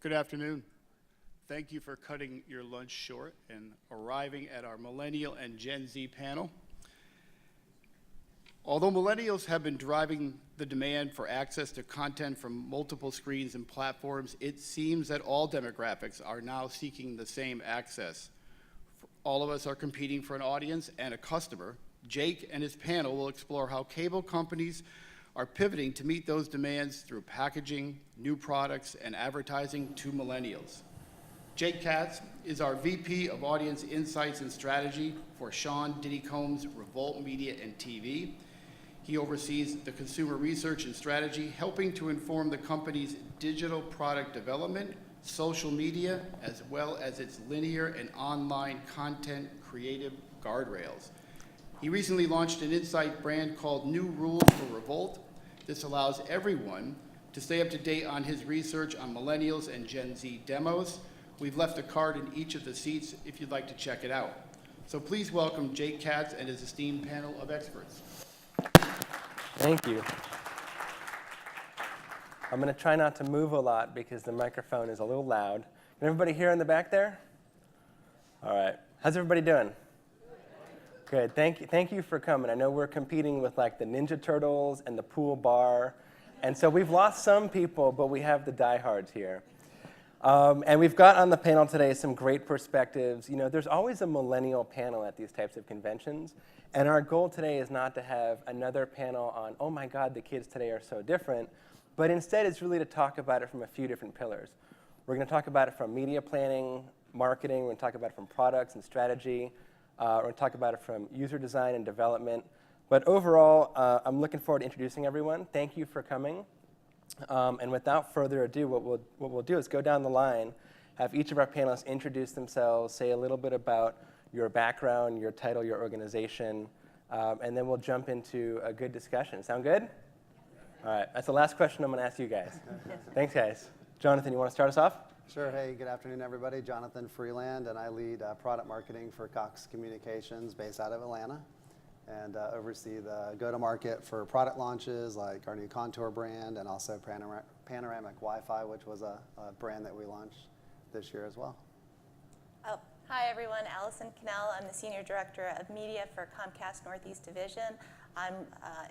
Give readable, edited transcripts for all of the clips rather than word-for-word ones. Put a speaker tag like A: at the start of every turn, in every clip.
A: Good afternoon. Thank you for cutting your lunch short and arriving at our Millennial and Gen Z panel. Although millennials have been driving the demand for access to content from multiple screens and platforms, it seems that all demographics are now seeking the same access. All of us are competing for an audience and a customer. Jake and his panel will explore how cable companies are pivoting to meet those demands through packaging, new products, and advertising to millennials. Jake Katz is our VP of Audience Insights and Strategy for Sean Diddy Combs' Revolt Media and TV. He oversees the consumer research and strategy, helping to inform the company's digital product development, social media, as well as its linear and online content creative guardrails. He recently launched an insight brand called New Rules for Revolt. This allows everyone to stay up to date on his research on millennials and Gen Z demos. We've left a card in each of the seats if you'd like to check it out. So please welcome Jake Katz and his esteemed panel of experts.
B: Thank you. I'm going to try not to move a lot because the microphone is a little loud. Can everybody hear in the back there? All right. How's everybody doing? Good. Thank you for coming. I know we're competing with like the Ninja Turtles and the pool bar. And so we've lost some people, but we have the diehards here. And we've got on the panel today some great perspectives. You know, there's always a millennial panel at these types of conventions. And our goal today is not to have another panel on, oh my God, the kids today are so different. But instead, it's really to talk about it from a few different pillars. We're going to talk about it from media planning, marketing. We're going to talk about it from products and strategy. We're going to talk about it from user design and development. But overall, I'm looking forward to introducing everyone. Thank you for coming. And without further ado, what we'll do is go down the line, have each of our panelists introduce themselves, say a little bit about your background, your title, your organization, and then we'll jump into a good discussion. Sound good? All right. That's the last question I'm going to ask you guys. Thanks, guys. Jonathan, you want to start us off?
C: Sure. Hey, good afternoon, everybody. Jonathan Freeland, and I lead product marketing for Cox Communications based out of Atlanta, and oversee the go-to-market for product launches like our new Contour brand and also Panoramic Wi-Fi, which was a brand that we launched this year as well.
D: Oh, hi, everyone. Allison Cannell. I'm the Senior Director of Media for Comcast Northeast Division. I'm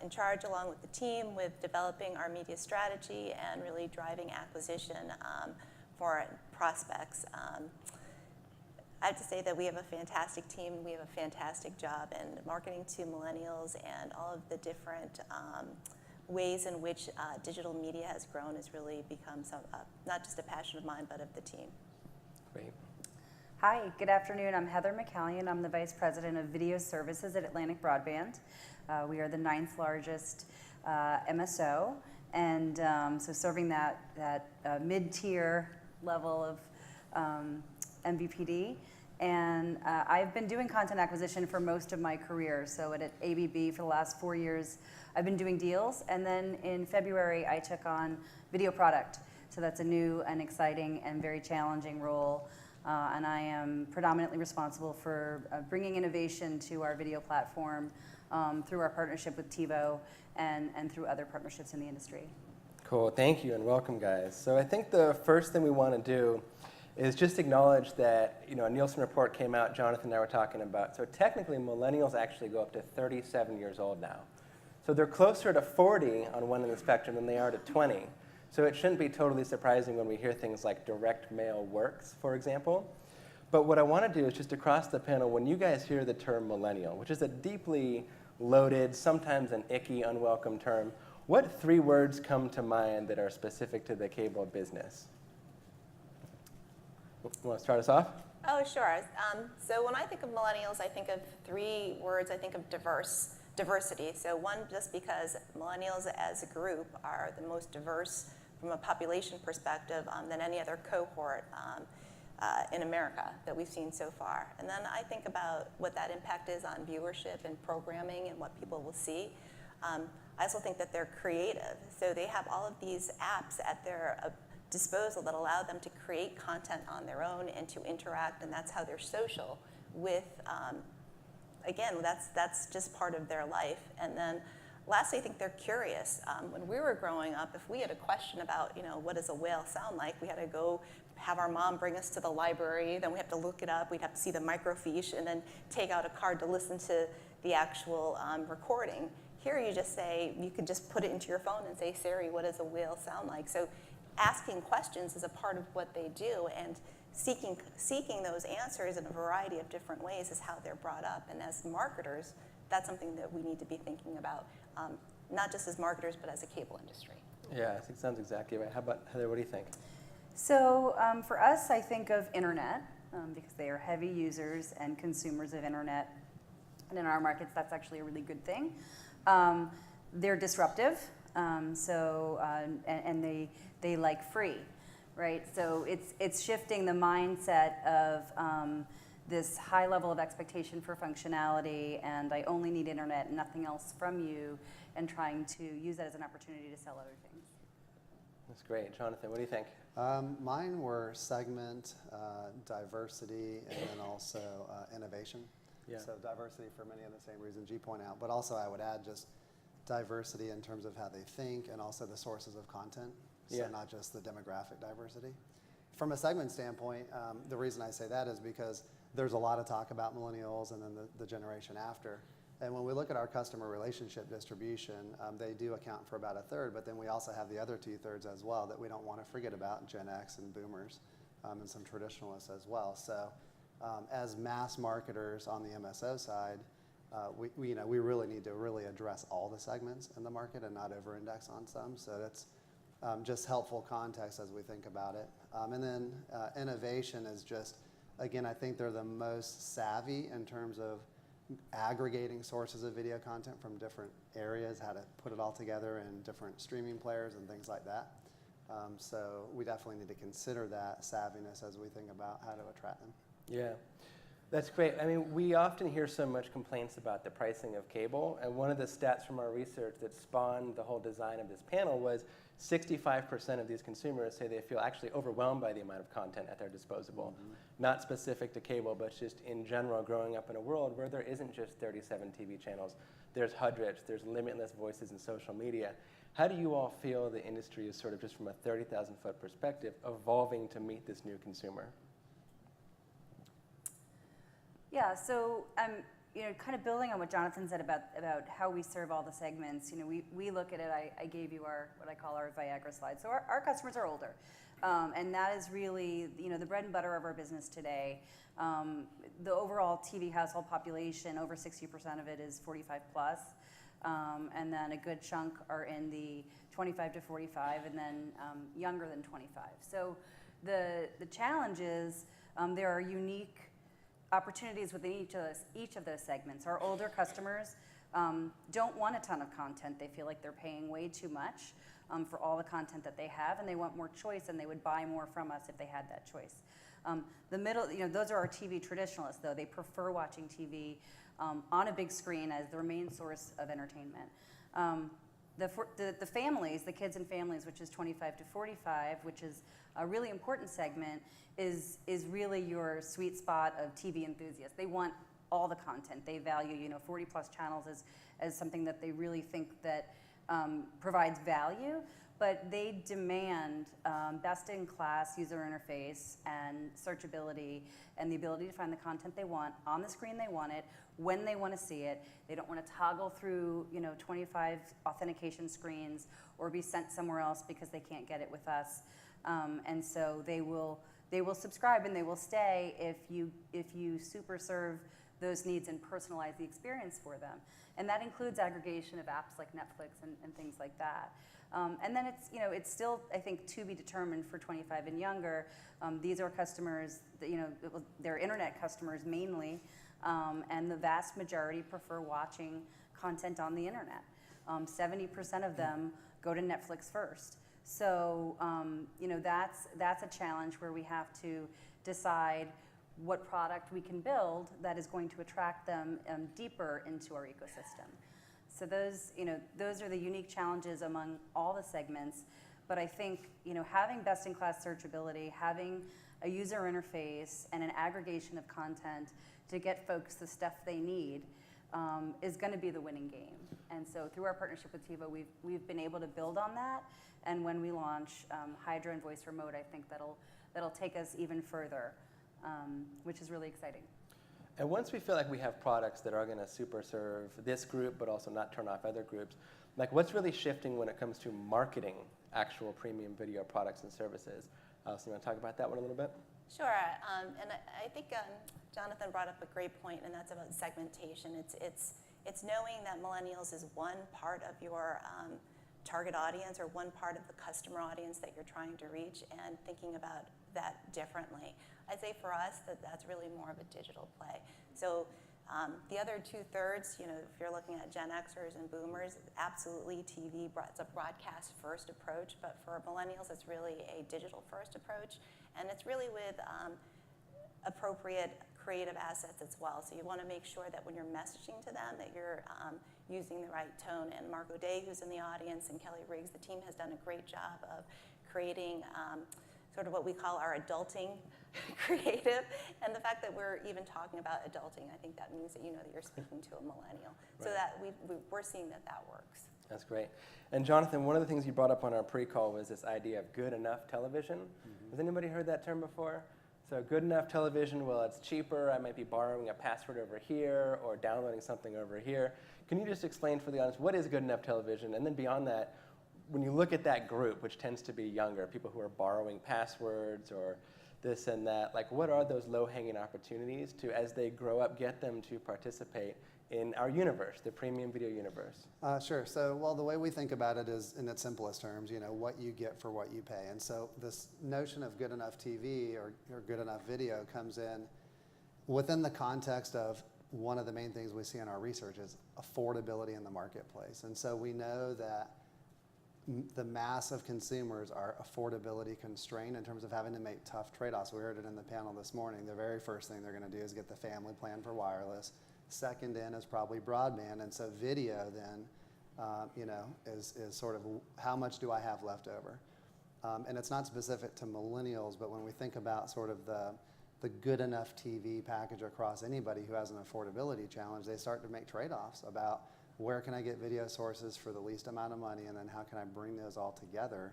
D: in charge, along with the team, with developing our media strategy and really driving acquisition for prospects. I have to say that we have a fantastic team. We have a fantastic job in marketing to millennials, and all of the different ways in which digital media has grown has really become not just a passion of mine, but of the team.
B: Great.
E: Hi, good afternoon. I'm Heather McCallion. I'm the Vice President of Video Services at Atlantic Broadband. We are the 9th largest MSO, and so serving that mid-tier level of MVPD. And I've been doing content acquisition for most of my career. So at ABB for the last 4 years, I've been doing deals. And then in February, I took on video product. So that's a new and exciting and very challenging role. And I am predominantly responsible for bringing innovation to our video platform through our partnership with TiVo and through other partnerships in the industry.
B: Cool. Thank you, and welcome, guys. So I think the first thing we want to do is just acknowledge that, you know, a Nielsen report came out, Jonathan and I were talking about. So technically, millennials actually go up to 37 years old now. So they're closer to 40 on one end of the spectrum than they are to 20. So it shouldn't be totally surprising when we hear things like direct mail works, for example. But what I want to do is just across the panel, when you guys hear the term millennial, which is a deeply loaded, sometimes an icky, unwelcome term, what 3 words come to mind that are specific to the cable business? You want to start us off?
D: Oh, sure. So when I think of millennials, I think of 3 words. I think of diversity. So one, just because millennials as a group are the most diverse from a population perspective than any other cohort in America that we've seen so far. And then I think about what that impact is on viewership and programming and what people will see. I also think that they're creative. So they have all of these apps at their disposal that allow them to create content on their own and to interact, and that's how they're social with, again, that's just part of their life. And then lastly, I think they're curious. When we were growing up, if we had a question about, what does a whale sound like, we had to go have our mom bring us to the library, then we have to look it up, we'd have to see the microfiche, and then take out a card to listen to the actual recording. Here you could just put it into your phone and say, Siri, what does a whale sound like? So asking questions is a part of what they do, and seeking those answers in a variety of different ways is how they're brought up. And as marketers, that's something that we need to be thinking about, not just as marketers, but as a cable industry.
B: Yeah, I think sounds exactly right. How about Heather, what do you think?
E: So for us, I think of internet because they are heavy users and consumers of internet. And in our markets, that's actually a really good thing. They're disruptive, and they like free, right? So it's shifting the mindset of this high level of expectation for functionality, and I only need internet and nothing else from you, and trying to use that as an opportunity to sell other things.
B: That's great. Jonathan, what do you think?
C: Mine were segment, diversity, and then also innovation.
B: Yeah.
C: So diversity for many of the same reasons you point out, but also I would add just diversity in terms of how they think and also the sources of content, so
B: Yeah.
C: not just the demographic diversity. From a segment standpoint, the reason I say that is because there's a lot of talk about millennials and then the generation after. And when we look at our customer relationship distribution, they do account for about a third, but then we also have the other 2/3 as well that we don't want to forget about, Gen X and boomers, and some traditionalists as well. So as mass marketers on the MSO side, we really need to really address all the segments in the market and not over-index on some. So that's just helpful context as we think about it. And then innovation is just, again, I think they're the most savvy in terms of aggregating sources of video content from different areas, how to put it all together in different streaming players and things like that. So we definitely need to consider that savviness as we think about how to attract them.
B: Yeah, that's great. I mean, we often hear so much complaints about the pricing of cable, and one of the stats from our research that spawned the whole design of this panel was 65% of these consumers say they feel actually overwhelmed by the amount of content at their disposal. Mm-hmm. Not specific to cable, but just in general, growing up in a world where there isn't just 37 TV channels. There's hundreds, there's limitless voices in social media. How do you all feel the industry is sort of just from a 30,000-foot perspective evolving to meet this new consumer?
E: Yeah, so kind of building on what Jonathan said about how we serve all the segments, we look at it, I gave you what I call our Viagra slide. So our customers are older, and that is really, the bread and butter of our business today. The overall TV household population, over 60% of it is 45 plus, and then a good chunk are in the 25 to 45, and then younger than 25. So the challenge is there are unique opportunities within each of those segments. Our older customers don't want a ton of content. They feel like they're paying way too much for all the content that they have, and they want more choice, and they would buy more from us if they had that choice. The middle, those are our TV traditionalists, though. They prefer watching TV on a big screen as their main source of entertainment. The families, the kids and families, which is 25 to 45, which is a really important segment, is really your sweet spot of TV enthusiasts. They want all the content. They value 40 plus channels as something that they really think that provides value, but they demand best in class user interface and searchability and the ability to find the content they want on the screen they want it, when they want to see it. They don't want to toggle through 25 authentication screens or be sent somewhere else because they can't get it with us. And so they will subscribe and they will stay if you super serve those needs and personalize the experience for them. And that includes aggregation of apps like Netflix and things like that. And then it's still, I think, to be determined for 25 and younger. These are customers, they're internet customers mainly, and the vast majority prefer watching content on the internet. 70% of them go to Netflix first. So, that's a challenge where we have to decide what product we can build that is going to attract them deeper into our ecosystem. So those are the unique challenges among all the segments. But I think, having best-in-class searchability, having a user interface and an aggregation of content to get folks the stuff they need, is going to be the winning game. And so through our partnership with TiVo, we've been able to build on that. And when we launch Hydra and Voice Remote, I think that'll take us even further, which is really exciting.
B: And once we feel like we have products that are going to super serve this group, but also not turn off other groups, like what's really shifting when it comes to marketing actual premium video products and services? So you want to talk about that one a little bit?
D: Sure, and I think Jonathan brought up a great point, and that's about segmentation. It's knowing that millennials is one part of your target audience or one part of the customer audience that you're trying to reach, and thinking about that differently. I'd say for us that's really more of a digital play. So the other 2/3, if you're looking at Gen Xers and Boomers, absolutely TV, it's a broadcast first approach, but for millennials it's really a digital first approach, and it's really with appropriate creative assets as well. So you want to make sure that when you're messaging to them that you're using the right tone. And Marco Day, who's in the audience, and Kelly Riggs, the team has done a great job of creating sort of what we call our adulting creative. And the fact that we're even talking about adulting, I think that means that you know that you're speaking to a millennial.
B: Right.
D: So that we're seeing that works.
B: That's great. And Jonathan, one of the things you brought up on our pre-call was this idea of good enough television. Has anybody heard that term before? So good enough television, well, it's cheaper. I might be borrowing a password over here or downloading something over here. Can you just explain for the audience what is good enough television? And then beyond that, when you look at that group, which tends to be younger, people who are borrowing passwords or this and that, like what are those low-hanging opportunities to, as they grow up, get them to participate in our universe, the premium video universe?
C: Sure. So, well, the way we think about it is in its simplest terms, what you get for what you pay. And so this notion of good enough TV or good enough video comes in within the context of one of the main things we see in our research is affordability in the marketplace. And so we know that the mass of consumers are affordability constrained in terms of having to make tough trade-offs. We heard it in the panel this morning. The very first thing they're going to do is get the family plan for wireless. Second in is probably broadband, and so video then, is sort of how much do I have left over? And it's not specific to millennials, but when we think about sort of the good enough TV package across anybody who has an affordability challenge, they start to make trade-offs about where can I get video sources for the least amount of money, and then how can I bring those all together?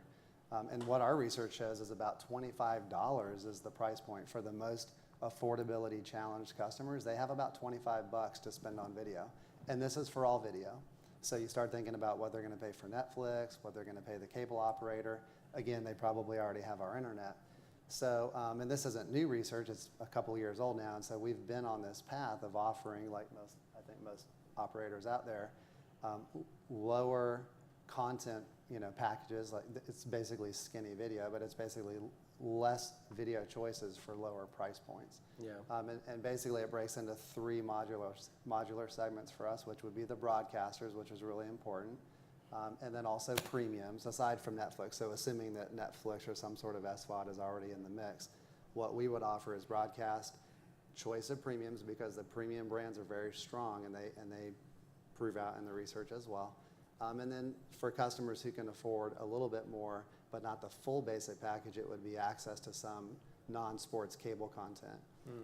C: And what our research shows is about $25 is the price point for the most affordability challenged customers. They have about $25 to spend on video, and this is for all video. So you start thinking about what they're going to pay for Netflix, what they're going to pay the cable operator. Again, they probably already have our internet. So, and this isn't new research, it's a couple years old now, and so we've been on this path of offering, like most operators out there, lower content, packages. Like it's basically skinny video, but it's basically less video choices for lower price points.
B: Yeah.
C: And basically it breaks into three modular segments for us, which would be the broadcasters, which is really important, and then also premiums, aside from Netflix. So assuming that Netflix or some sort of SVOD is already in the mix, what we would offer is broadcast, choice of premiums, because the premium brands are very strong, and they prove out in the research as well. And then for customers who can afford a little bit more, but not the full basic package, it would be access to some non-sports cable content.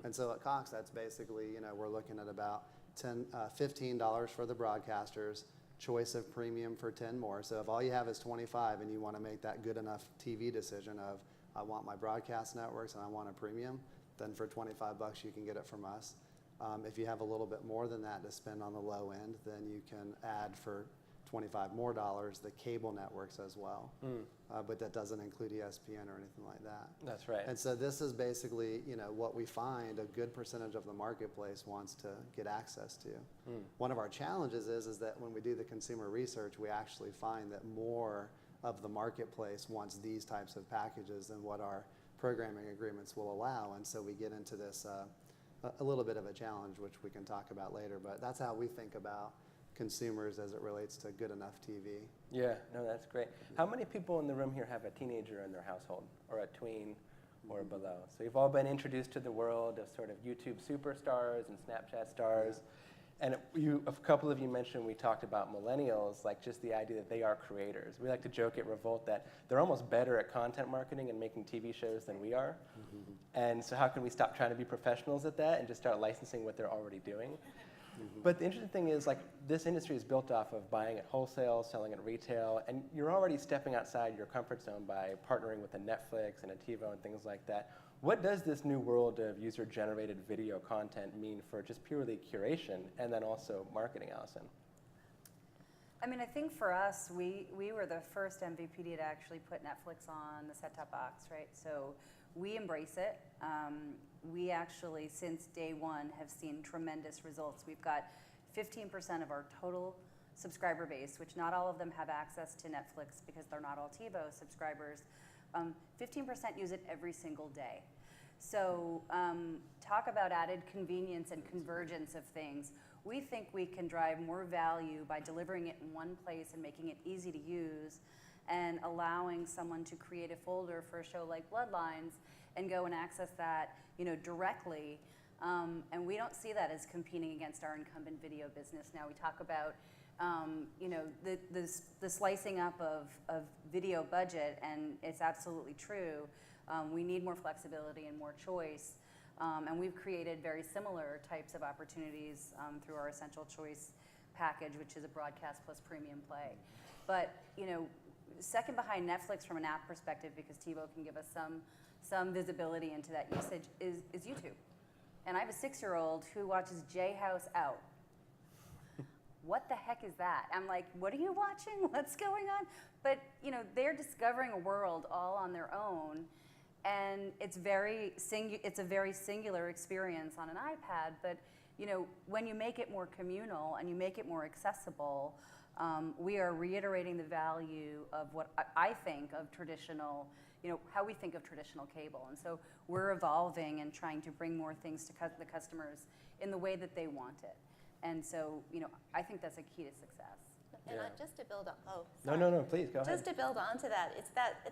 C: And so at Cox, that's basically, we're looking at about $15 for the broadcasters, choice of premium for 10 more. So if all you have is 25 and you want to make that good enough TV decision of, I want my broadcast networks and I want a premium, then for $25 you can get it from us. If you have a little bit more than that to spend on the low end, then you can add for $25 more the cable networks as well. But that doesn't include ESPN or anything like that.
B: That's right.
C: And so this is basically, what we find a good percentage of the marketplace wants to get access to. One of our challenges is that when we do the consumer research, we actually find that more of the marketplace wants these types of packages than what our programming agreements will allow. And so we get into this a little bit of a challenge, which we can talk about later. But that's how we think about consumers as it relates to good enough TV.
B: Yeah, no, that's great. How many people in the room here have a teenager in their household, or a tween or below? So you've all been introduced to the world of sort of YouTube superstars and Snapchat stars. And a couple of you mentioned, we talked about millennials, like just the idea that they are creators. We like to joke at Revolt that they're almost better at content marketing and making TV shows than we are. And so how can we stop trying to be professionals at that and just start licensing what they're already doing? But the interesting thing is, like, this industry is built off of buying at wholesale, selling at retail, and you're already stepping outside your comfort zone by partnering with a Netflix and a TiVo and things like that. What does this new world of user-generated video content mean for just purely curation and then also marketing, Allison?
E: I mean, I think for us, we were the first MVPD to actually put Netflix on the set-top box, right? So we embrace it. We actually, since day one, have seen tremendous results. We've got 15% of our total subscriber base, which not all of them have access to Netflix because they're not all TiVo subscribers. 15% use it every single day. So talk about added convenience and convergence of things. We think we can drive more value by delivering it in one place and making it easy to use and allowing someone to create a folder for a show like Bloodlines and go and access that, directly. And we don't see that as competing against our incumbent video business. Now we talk about, the slicing up of video budget, and it's absolutely true. We need more flexibility and more choice. And we've created very similar types of opportunities through our Essential Choice package, which is a broadcast plus premium play. But, second behind Netflix from an app perspective, because TiVo can give us some visibility into that usage, is YouTube. And I have a 6-year-old who watches J-House Out. What the heck is that? I'm like, what are you watching? What's going on? But, they're discovering a world all on their own. And it's a very singular experience on an iPad, but when you make it more communal and you make it more accessible, we are reiterating the value of what I think of traditional, how we think of traditional cable. And so we're evolving and trying to bring more things to the customers in the way that they want it. And so, I think that's a key to success.
D: And
B: Yeah.
D: just to build on,
B: No, please, go ahead.
D: Just to build onto that, it's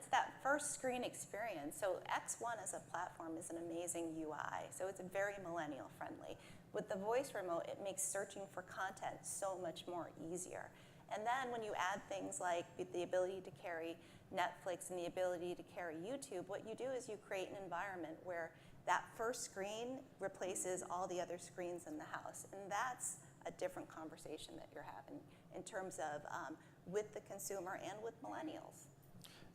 D: that first screen experience. So X1 as a platform is an amazing UI. So it's very millennial friendly. With the voice remote, it makes searching for content so much more easier. And then when you add things like the ability to carry Netflix and the ability to carry YouTube, what you do is you create an environment where that first screen replaces all the other screens in the house. And that's a different conversation that you're having in terms of with the consumer and with millennials.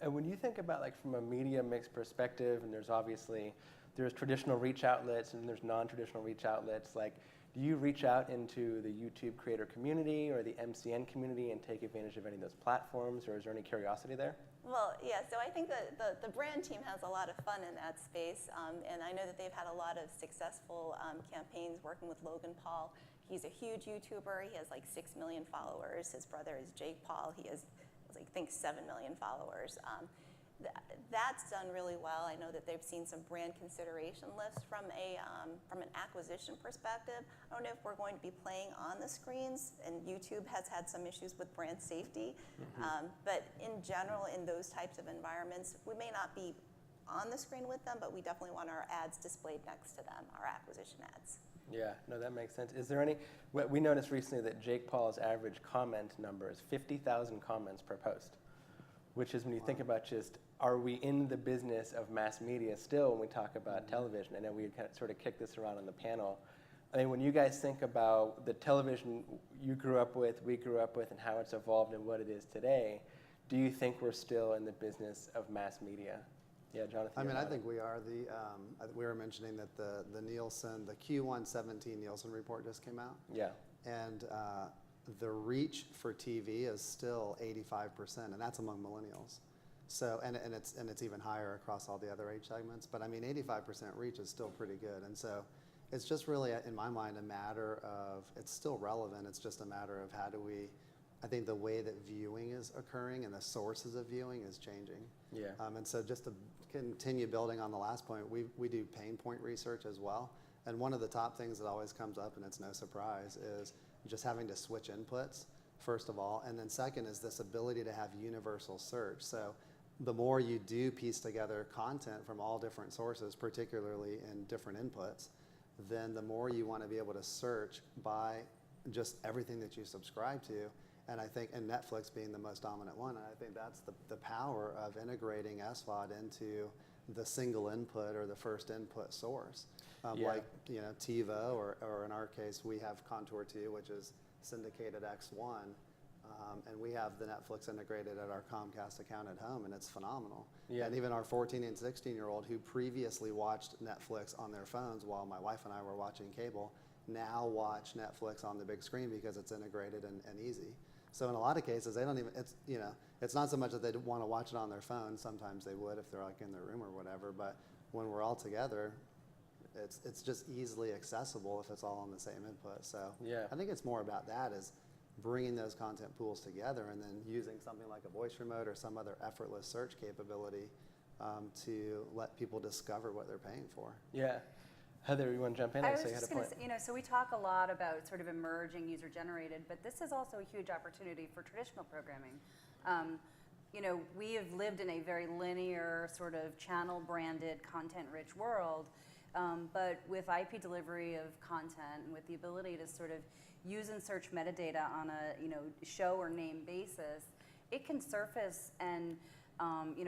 B: And when you think about, like, from a media mix perspective, and there's traditional reach outlets and there's non-traditional reach outlets, like, do you reach out into the YouTube creator community or the MCN community and take advantage of any of those platforms, or is there any curiosity there?
D: Well, yeah, so I think that the brand team has a lot of fun in that space, and I know that they've had a lot of successful campaigns working with Logan Paul. He's a huge YouTuber. He has like 6 million followers. His brother is Jake Paul. He has, I think, 7 million followers. That's done really well. I know that they've seen some brand consideration lifts from an acquisition perspective. I don't know if we're going to be playing on the screens, and YouTube has had some issues with brand safety. But in general, in those types of environments, we may not be on the screen with them, but we definitely want our ads displayed next to them, our acquisition ads.
B: Yeah, no, that makes sense. Is there any, we noticed recently that Jake Paul's average comment number is 50,000 comments per post, which is, when you think about just, are we in the business of mass media still when we talk about television? I know we had kind of sort of kicked this around on the panel. I mean, when you guys think about the television you grew up with, we grew up with, and how it's evolved and what it is today, do you think we're still in the business of mass media? Yeah, Jonathan.
C: I mean, I think we are. We were mentioning that the Nielsen, the Q1 17 Nielsen report just came out.
B: Yeah.
C: And the reach for TV is still 85%, and that's among millennials. So, and it's even higher across all the other age segments. But I mean, 85% reach is still pretty good. And so it's just really, in my mind, a matter of, it's still relevant. It's just a matter of how do we, I think the way that viewing is occurring and the sources of viewing is changing.
B: Yeah.
C: And so just to continue building on the last point, we do pain point research as well. And one of the top things that always comes up, and it's no surprise, is just having to switch inputs, first of all. And then second is this ability to have universal search. So the more you do piece together content from all different sources, particularly in different inputs, then the more you want to be able to search by just everything that you subscribe to. And I think, and Netflix being the most dominant one, and I think that's the power of integrating SVOD into the single input or the first input source.
B: Yeah.
C: Like, TiVo, or in our case, we have Contour 2, which is syndicated X1. And we have the Netflix integrated at our Comcast account at home, and it's phenomenal.
B: Yeah.
C: And even our 14 and 16-year-old who previously watched Netflix on their phones while my wife and I were watching cable, now watch Netflix on the big screen because it's integrated and easy. So in a lot of cases, they don't even, it's not so much that they want to watch it on their phone. Sometimes they would if they're like in their room or whatever, but when we're all together, it's just easily accessible if it's all on the same input. So
B: Yeah.
C: I think it's more about that, is bringing those content pools together and then using something like a voice remote or some other effortless search capability to let people discover what they're paying for.
B: Yeah. Heather, you want to jump in?
E: I
B: I
E: was
B: say you had a
E: just going
B: point.
E: to say, so we talk a lot about sort of emerging user-generated, but this is also a huge opportunity for traditional programming. We have lived in a very linear, sort of channel-branded, content-rich world, but with IP delivery of content and with the ability to sort of use and search metadata on a show or name basis, it can surface and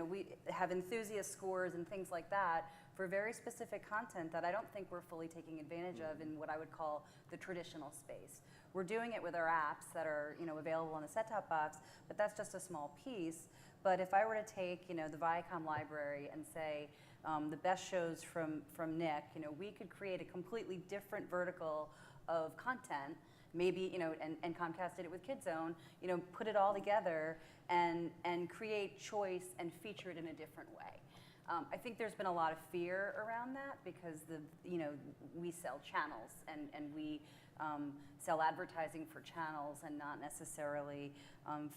E: we have enthusiast scores and things like that for very specific content that I don't think we're fully taking advantage of in what I would call the traditional space. We're doing it with our apps that are available on the set-top box, but that's just a small piece. But if I were to take the Viacom library and say the best shows from Nick, we could create a completely different vertical of content. Maybe, and Comcast did it with KidZone, put it all together and create choice and feature it in a different way. I think there's been a lot of fear around that because we sell channels and we sell advertising for channels and not necessarily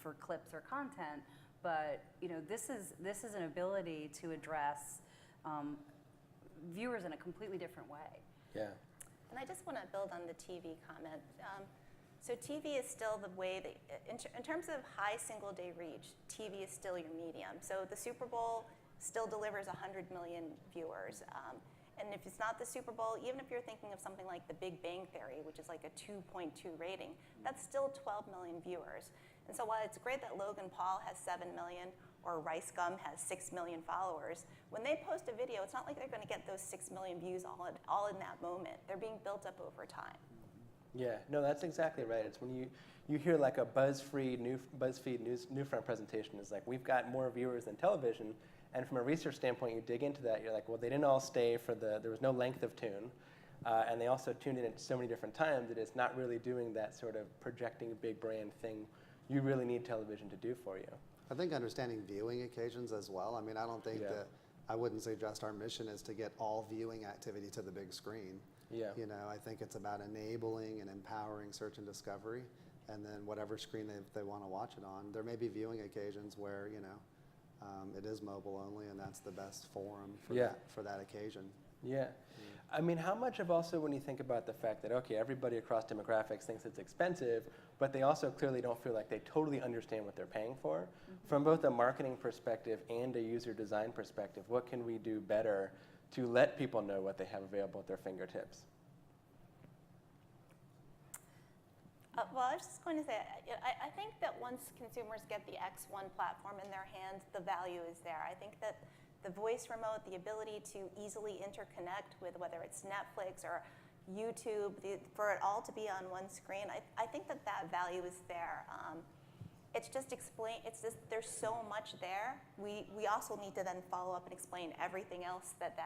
E: for clips or content. But this is an ability to address viewers in a completely different way.
B: Yeah.
D: And I just want to build on the TV comment. So TV is still the way that, in terms of high single-day reach, TV is still your medium. So the Super Bowl still delivers 100 million viewers. And if it's not the Super Bowl, even if you're thinking of something like The Big Bang Theory, which is like a 2.2 rating, that's still 12 million viewers. And so while it's great that Logan Paul has 7 million or Rice Gum has 6 million followers, when they post a video, it's not like they're going to get those 6 million views all in that moment. They're being built up over time.
B: Yeah, no, that's exactly right. It's when you hear like a BuzzFeed Newsfront presentation, it's like, we've got more viewers than television. And from a research standpoint, you dig into that, you're like, well, they didn't all stay there was no length of tune. And they also tuned in at so many different times that it's not really doing that sort of projecting big brand thing you really need television to do for you.
C: I think understanding viewing occasions as well. I mean, I don't think that, I wouldn't suggest our mission is to get all viewing activity to the big screen.
B: Yeah.
C: I think it's about enabling and empowering search and discovery, and then whatever screen they want to watch it on. There may be viewing occasions where, it is mobile only, and that's the best forum for that occasion.
B: Yeah. I mean, how much of also when you think about the fact that, okay, everybody across demographics thinks it's expensive, but they also clearly don't feel like they totally understand what they're paying for. From both a marketing perspective and a user design perspective, what can we do better to let people know what they have available at their fingertips?
D: Well, I was just going to say, I think that once consumers get the X1 platform in their hands, the value is there. I think that the voice remote, the ability to easily interconnect with whether it's Netflix or YouTube, for it all to be on one screen, I think that value is there. It's just there's so much there. We also need to then follow up and explain everything else that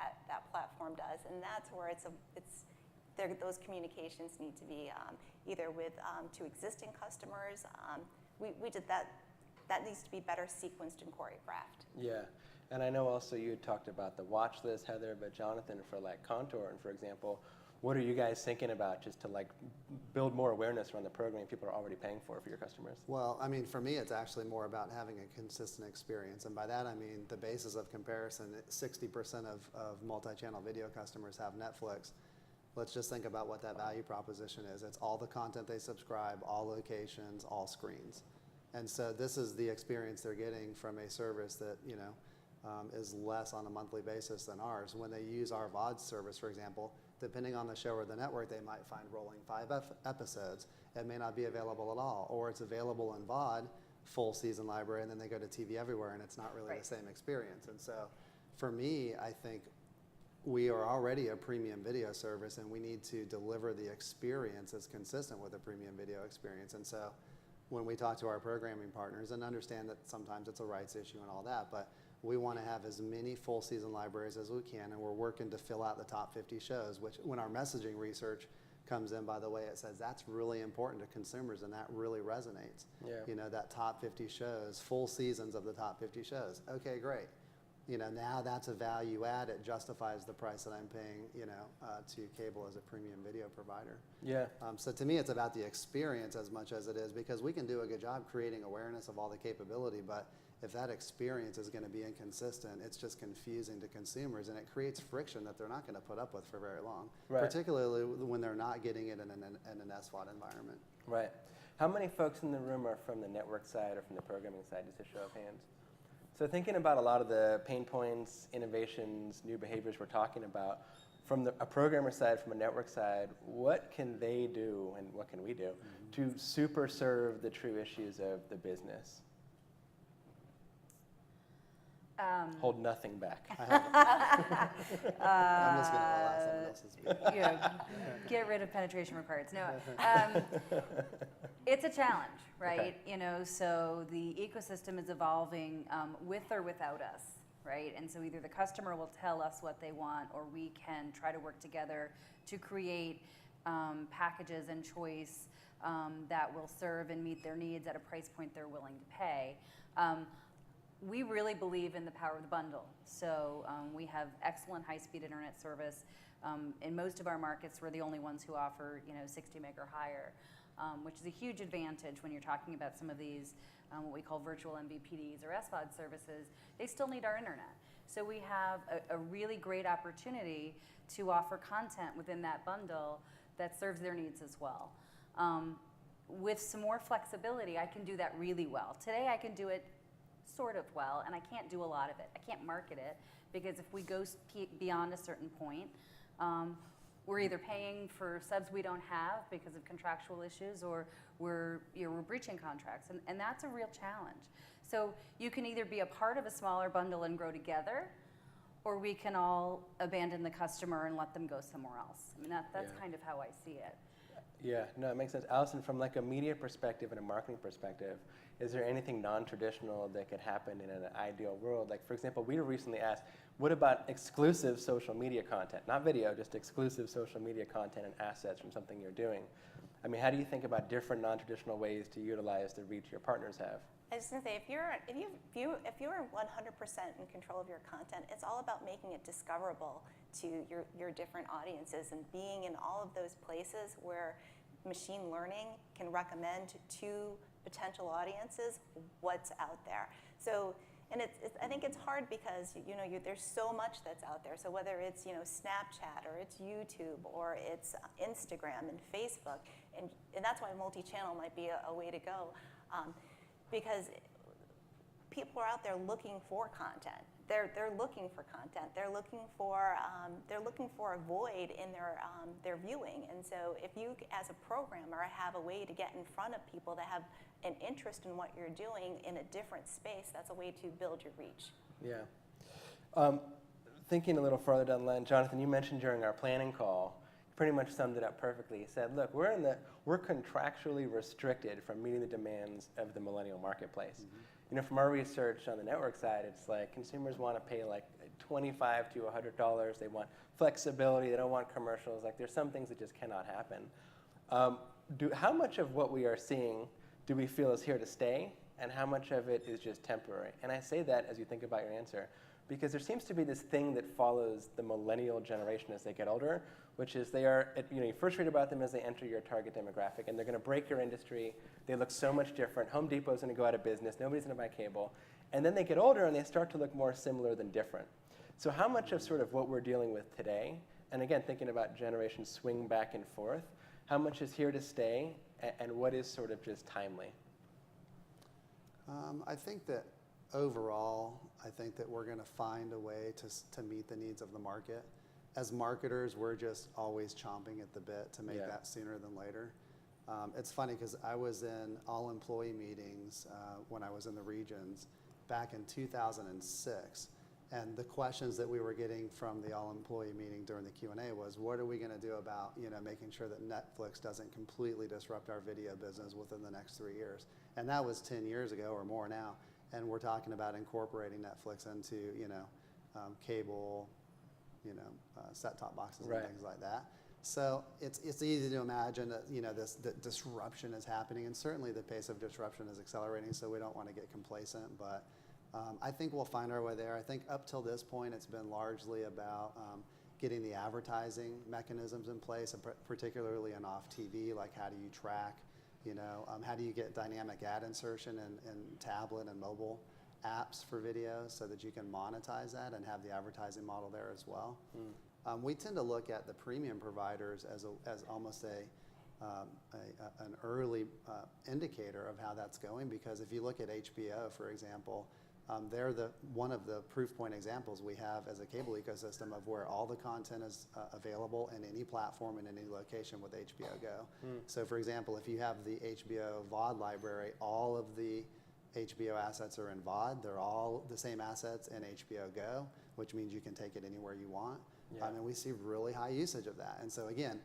D: platform does, and that's where those communications need to be either to existing customers. We did that. That needs to be better sequenced and choreographed.
B: Yeah, and I know also you had talked about the watch list, Heather, but Jonathan, for like Contour, and for example, what are you guys thinking about just to like build more awareness around the program people are already paying for your customers?
C: Well, I mean, for me, it's actually more about having a consistent experience. And by that, I mean the basis of comparison, 60% of multi-channel video customers have Netflix. Let's just think about what that value proposition is. It's all the content they subscribe, all locations, all screens. And so this is the experience they're getting from a service that, is less on a monthly basis than ours. When they use our VOD service, for example, depending on the show or the network, they might find rolling 5 episodes. It may not be available at all, or it's available in VOD, full season library, and then they go to TV Everywhere, and it's not really the same experience. And so for me, I think we are already a premium video service, and we need to deliver the experience that's consistent with a premium video experience. And so when we talk to our programming partners, and understand that sometimes it's a rights issue and all that, but we want to have as many full season libraries as we can, and we're working to fill out the top 50 shows, which when our messaging research comes in, by the way, it says that's really important to consumers, and that really resonates.
B: Yeah.
C: You know, that top 50 shows, full seasons of the top 50 shows. Okay, great. You know, now that's a value add. It justifies the price that I'm paying, you know, to cable as a premium video provider.
B: Yeah.
C: So to me, it's about the experience as much as it is, because we can do a good job creating awareness of all the capability, but if that experience is going to be inconsistent, it's just confusing to consumers, and it creates friction that they're not going to put up with for very long,
B: Right.
C: particularly when they're not getting it in an SWAT environment.
B: Right. How many folks in the room are from the network side or from the programming side, just a show of hands? So thinking about a lot of the pain points, innovations, new behaviors we're talking about, from a programmer side, from a network side, what can they do and what can we do to super serve the true issues of the business? Hold nothing back.
C: I'm just going to allow someone else to speak.
E: You know, get rid of penetration required. No, it's a challenge, right?
B: Okay.
E: You know, so the ecosystem is evolving with or without us, right? And so either the customer will tell us what they want, or we can try to work together to create packages and choice that will serve and meet their needs at a price point they're willing to pay. We really believe in the power of the bundle. So we have excellent high-speed internet service. In most of our markets, we're the only ones who offer, you know, 60 meg or higher, which is a huge advantage when you're talking about some of these what we call virtual MVPDs or SVOD services. They still need our internet. So we have a really great opportunity to offer content within that bundle that serves their needs as well. With some more flexibility, I can do that really well. Today, I can do it sort of well, and I can't do a lot of it. I can't market it, because if we go beyond a certain point, we're either paying for subs we don't have because of contractual issues, or we're breaching contracts, and that's a real challenge. So you can either be a part of a smaller bundle and grow together, or we can all abandon the customer and let them go somewhere else. I mean, that's
B: Yeah.
E: kind of how I see it.
B: Yeah, no, it makes sense. Allison, from like a media perspective and a marketing perspective, is there anything non-traditional that could happen in an ideal world? Like, for example, we were recently asked, what about exclusive social media content? Not video, just exclusive social media content and assets from something you're doing. I mean, how do you think about different non-traditional ways to utilize the reach your partners have?
D: I was going to say, if you're 100% in control of your content, it's all about making it discoverable to your different audiences, and being in all of those places where machine learning can recommend to potential audiences what's out there. So, and I think it's hard because there's so much that's out there. So whether it's Snapchat, or it's YouTube, or it's Instagram and Facebook, and that's why multi-channel might be a way to go. Because people are out there looking for content. They're looking for content. They're looking for a void in their viewing. And so if you, as a programmer, have a way to get in front of people that have an interest in what you're doing in a different space, that's a way to build your reach.
B: Yeah. Thinking a little farther down the line, Jonathan, you mentioned during our planning call, pretty much summed it up perfectly. He said, look, we're contractually restricted from meeting the demands of the millennial marketplace. Mm-hmm. From our research on the network side, it's like consumers want to pay like $25 to $100. They want flexibility. They don't want commercials. Like, there's some things that just cannot happen. How much of what we are seeing do we feel is here to stay, and how much of it is just temporary? And I say that as you think about your answer, because there seems to be this thing that follows the millennial generation as they get older, which is they are, you first read about them as they enter your target demographic, and they're going to break your industry. They look so much different. Home Depot's going to go out of business. Nobody's going to buy cable. And then they get older, and they start to look more similar than different. So how much of sort of what we're dealing with today, and again, thinking about generations swing back and forth, how much is here to stay, and what is sort of just timely?
C: I think that overall, I think that we're going to find a way to meet the needs of the market. As marketers, we're just always chomping at the bit to make that sooner than later. It's funny because I was in all-employee meetings when I was in the regions back in 2006, And the questions that we were getting from the all-employee meeting during the Q&A was, what are we going to do about, making sure that Netflix doesn't completely disrupt our video business within the next 3 years? And that was 10 years ago or more now. And we're talking about incorporating Netflix into, cable, set-top boxes and things like that. So it's easy to imagine that, that disruption is happening, and certainly the pace of disruption is accelerating, so we don't want to get complacent, but I think we'll find our way there. I think up till this point, it's been largely about getting the advertising mechanisms in place, and particularly in off TV, like how do you track, how do you get dynamic ad insertion in tablet and mobile apps for videos so that you can monetize that and have the advertising model there as well. We tend to look at the premium providers as almost an early indicator of how that's going, because if you look at HBO, for example, they're one of the proof point examples we have as a cable ecosystem of where all the content is available in any platform in any location with HBO Go. So for example, if you have the HBO VOD library, all of the HBO assets are in VOD. They're all the same assets in HBO Go, which means you can take it anywhere you want. And we see really high usage of that. And so again,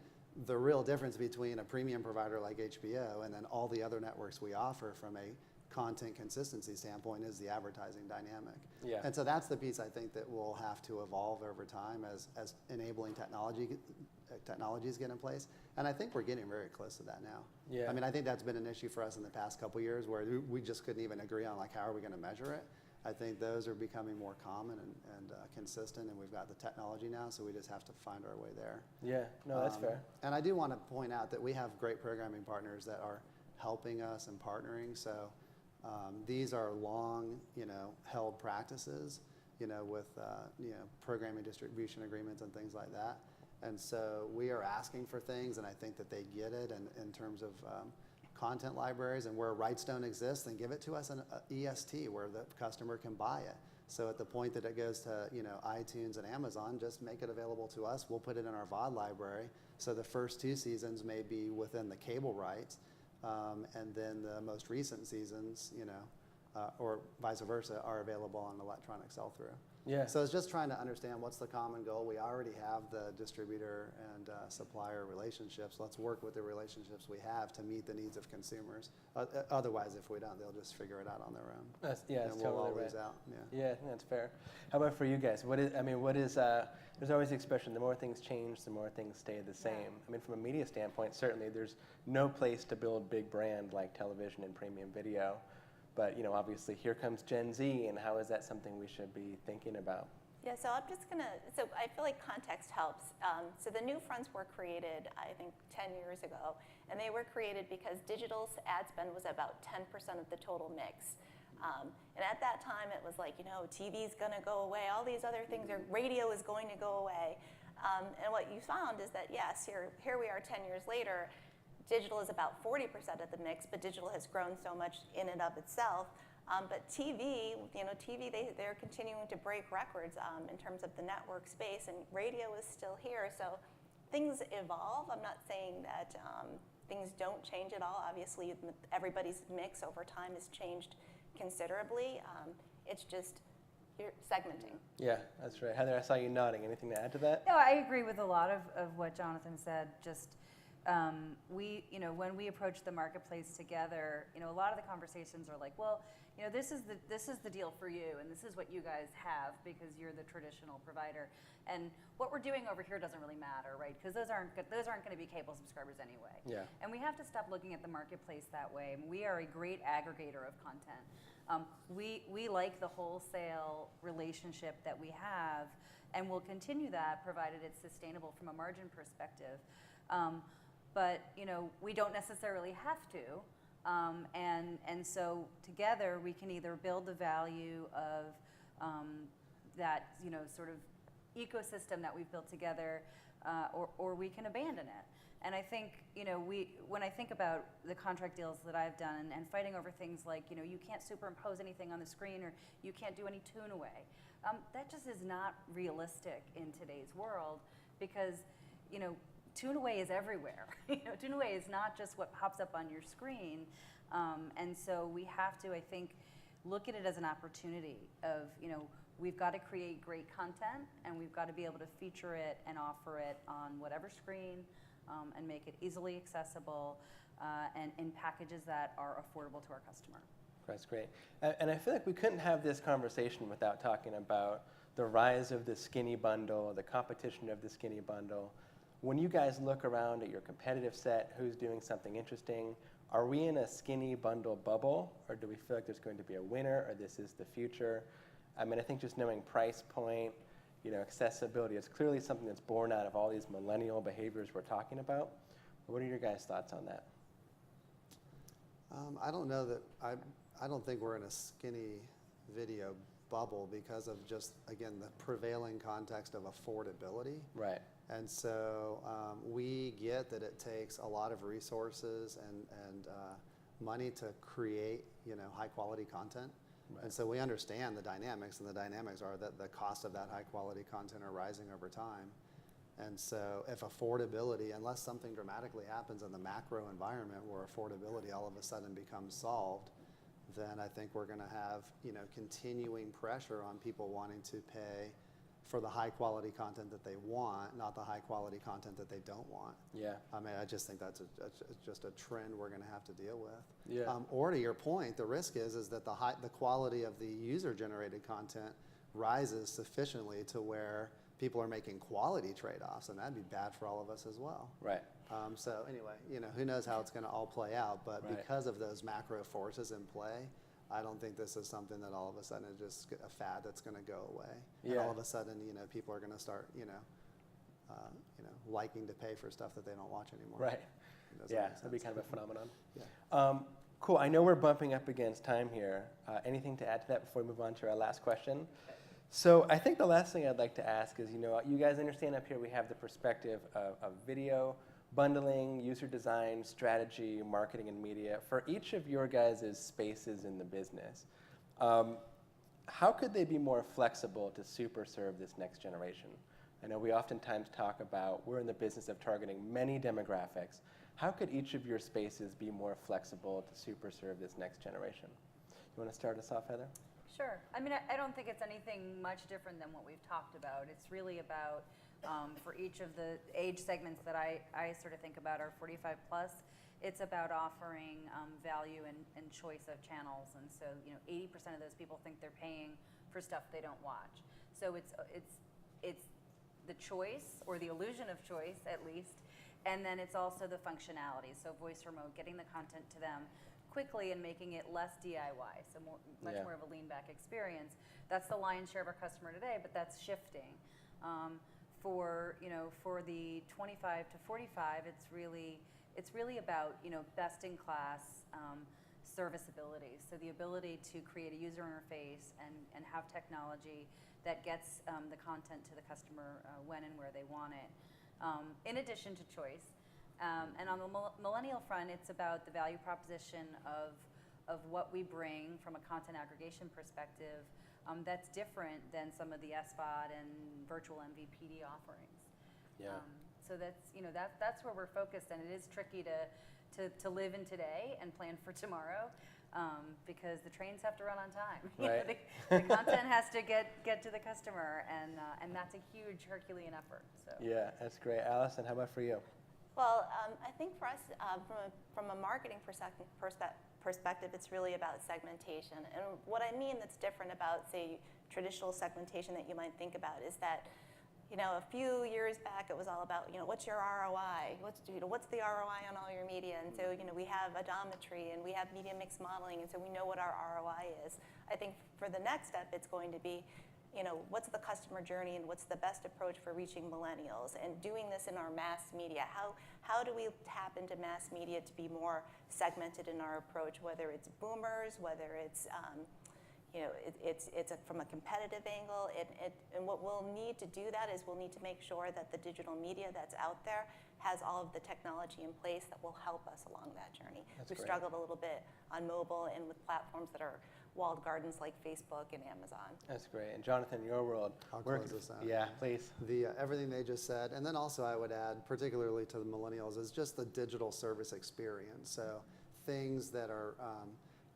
C: the real difference between a premium provider like HBO and then all the other networks we offer from a content consistency standpoint is the advertising dynamic. And so that's the piece I think that will have to evolve over time as enabling technologies get in place. And I think we're getting very close to that now. I mean, I think that's been an issue for us in the past couple years where we just couldn't even agree on like how are we going to measure it. I think those are becoming more common and consistent, and we've got the technology now, so we just have to find our way there.
B: That's fair.
C: And I do want to point out that we have great programming partners that are helping us and partnering. So these are long, held practices, with programming distribution agreements and things like that. And so we are asking for things, and I think that they get it. And in terms of content libraries, and where rights don't exist, then give it to us in EST where the customer can buy it. So at the point that it goes to iTunes and Amazon, just make it available to us. We'll put it in our VOD library. So the first 2 seasons may be within the cable rights, and then the most recent seasons, or vice versa, are available on electronic sell-through. So it's just trying to understand what's the common goal. We already have the distributor and supplier relationships. Let's work with the relationships we have to meet the needs of consumers. Otherwise, if we don't, they'll just figure it out on their own.
B: That's
C: and we'll
B: totally
C: all lose
B: right.
C: out.
B: That's fair. How about for you guys? There's always the expression, the more things change, the more things stay the same. I mean, from a media standpoint, certainly there's no place to build big brand like television and premium video. But obviously here comes Gen Z, and how is that something we should be thinking about?
D: Yeah, so I'm just so I feel like context helps. So the new fronts were created, I think, 10 years ago, and they were created because digital ad spend was about 10% of the total mix. And at that time, it was like, TV's going to go away, all these other things, or radio is going to go away. And what you found is that, yes, here we are 10 years later, digital is about 40% of the mix, but digital has grown so much in and of itself. But TV, they're continuing to break records in terms of the network space, and radio is still here. So things evolve. I'm not saying that things don't change at all. Obviously, everybody's mix over time has changed considerably. It's just you're segmenting.
B: Yeah, that's right. Heather, I saw you nodding. Anything to add to that?
E: No, I agree with a lot of what Jonathan said. Just when we approach the marketplace together, a lot of the conversations are like, well, this is the deal for you, and this is what you guys have because you're the traditional provider, and what we're doing over here doesn't really matter, right? Because those aren't going to be cable subscribers anyway. And we have to stop looking at the marketplace that way. We are a great aggregator of content. We like the wholesale relationship that we have, and we'll continue that provided it's sustainable from a margin perspective. But we don't necessarily have to, and so together we can either build the value of that sort of ecosystem that we've built together, or we can abandon it. And I think when I think about the contract deals that I've done and fighting over things like you can't superimpose anything on the screen or you can't do any tune away, that just is not realistic in today's world because tune away is everywhere. Tune away is not just what pops up on your screen. And so we have to, I think, look at it as an opportunity of, we've got to create great content, and we've got to be able to feature it and offer it on whatever screen, and make it easily accessible, and in packages that are affordable to our customer.
B: That's great. And I feel like we couldn't have this conversation without talking about the rise of the skinny bundle, the competition of the skinny bundle. When you guys look around at your competitive set, who's doing something interesting, are we in a skinny bundle bubble, or do we feel like there's going to be a winner, or this is the future? I mean, I think just knowing price point, accessibility, it's clearly something that's born out of all these millennial behaviors we're talking about. What are your guys' thoughts on that?
C: I don't know that I don't think we're in a skinny video bubble because of just, again, the prevailing context of affordability.
B: Right.
C: And so we get that it takes a lot of resources and money to create, high quality content. Right. And so we understand the dynamics, and the dynamics are that the cost of that high quality content are rising over time. And so if affordability, unless something dramatically happens in the macro environment where affordability all of a sudden becomes solved, then I think we're going to have, continuing pressure on people wanting to pay for the high quality content that they want, not the high quality content that they don't want.
B: Yeah.
C: I mean, I just think that's just a trend we're going to have to deal with.
B: Yeah.
C: Or to your point, the risk is that the quality of the user generated content rises sufficiently to where people are making quality trade-offs, and that'd be bad for all of us as well.
B: Right.
C: So anyway, who knows how it's going to all play out, but
B: Right.
C: because of those macro forces in play, I don't think this is something that all of a sudden is just a fad that's going to go away. And
B: Yeah.
C: all of a sudden, people are going to start, liking to pay for stuff that they don't watch anymore.
B: Right.
C: It doesn't
B: Yeah,
C: make
B: that'd be
C: sense.
B: kind of a phenomenon.
C: Yeah.
B: Cool. I know we're bumping up against time here. Anything to add to that before we move on to our last question? So I think the last thing I'd like to ask is, you guys understand up here we have the perspective of video, bundling, user design, strategy, marketing, and media. For each of your guys' spaces in the business, how could they be more flexible to super serve this next generation? I know we oftentimes talk about we're in the business of targeting many demographics. How could each of your spaces be more flexible to super serve this next generation? You want to start us off, Heather?
E: Sure. I mean, I don't think it's anything much different than what we've talked about. It's really about, for each of the age segments that I sort of think about are 45 plus, it's about offering value and choice of channels. And so, 80% of those people think they're paying for stuff they don't watch. So it's the choice, or the illusion of choice at least, and then it's also the functionality. So voice remote, getting the content to them quickly and making it less DIY, so much
B: Yeah.
E: more of a lean back experience. That's the lion's share of our customer today, but that's shifting. For the 25 to 45, it's really about best in class serviceability. So the ability to create a user interface and have technology that gets the content to the customer when and where they want it. In addition to choice. And on the millennial front, it's about the value proposition of what we bring from a content aggregation perspective that's different than some of the SVOD and virtual MVPD offerings.
B: Yeah.
E: So that's where we're focused, and it is tricky to live in today and plan for tomorrow, because the trains have to run on time.
B: Right.
E: The content has to get to the customer, and that's a huge Herculean effort. So.
B: Yeah, that's great. Allison, how about for you?
D: Well, I think for us, from a marketing perspective, it's really about segmentation. And what I mean that's different about, say, traditional segmentation that you might think about is that, a few years back it was all about, what's your ROI? What's the ROI on all your media? And so, we have odometry and we have media mix modeling, and so we know what our ROI is. I think for the next step, it's going to be, what's the customer journey and what's the best approach for reaching millennials, and doing this in our mass media. How do we tap into mass media to be more segmented in our approach, whether it's boomers, whether it's it's from a competitive angle. And what we'll need to do that is we'll need to make sure that the digital media that's out there has all of the technology in place that will help us along that journey.
B: That's
D: We've
B: great.
D: struggled a little bit on mobile and with platforms that are walled gardens like Facebook and Amazon.
B: That's great. And Jonathan, your world.
C: I'll close this out.
B: Yeah, please.
C: Everything they just said, and then also I would add, particularly to the millennials, is just the digital service experience. So things that are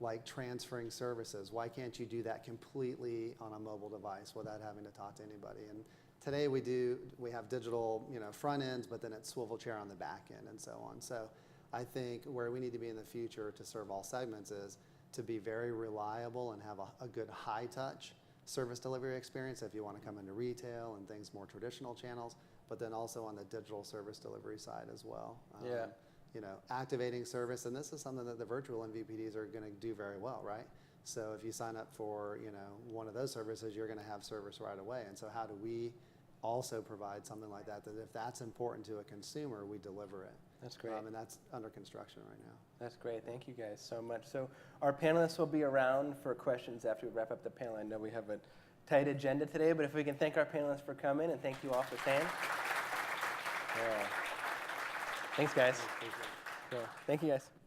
C: like transferring services. Why can't you do that completely on a mobile device without having to talk to anybody? And today we have digital, front ends, but then it's swivel chair on the back end and so on. So I think where we need to be in the future to serve all segments is to be very reliable and have a good high touch service delivery experience if you want to come into retail and things more traditional channels, but then also on the digital service delivery side as well.
B: Yeah.
C: Activating service, and this is something that the virtual MVPDs are going to do very well, right? So if you sign up for, one of those services, you're going to have service right away. And so how do we also provide something like that, that if that's important to a consumer, we deliver it?
B: That's great.
C: And that's under construction right now.
B: That's great. Thank you guys so much. So our panelists will be around for questions after we wrap up the panel. I know we have a tight agenda today, but if we can thank our panelists for coming, and thank you all for staying. Yeah. Thanks, guys.
C: Thank you.
B: Cool. Thank you, guys.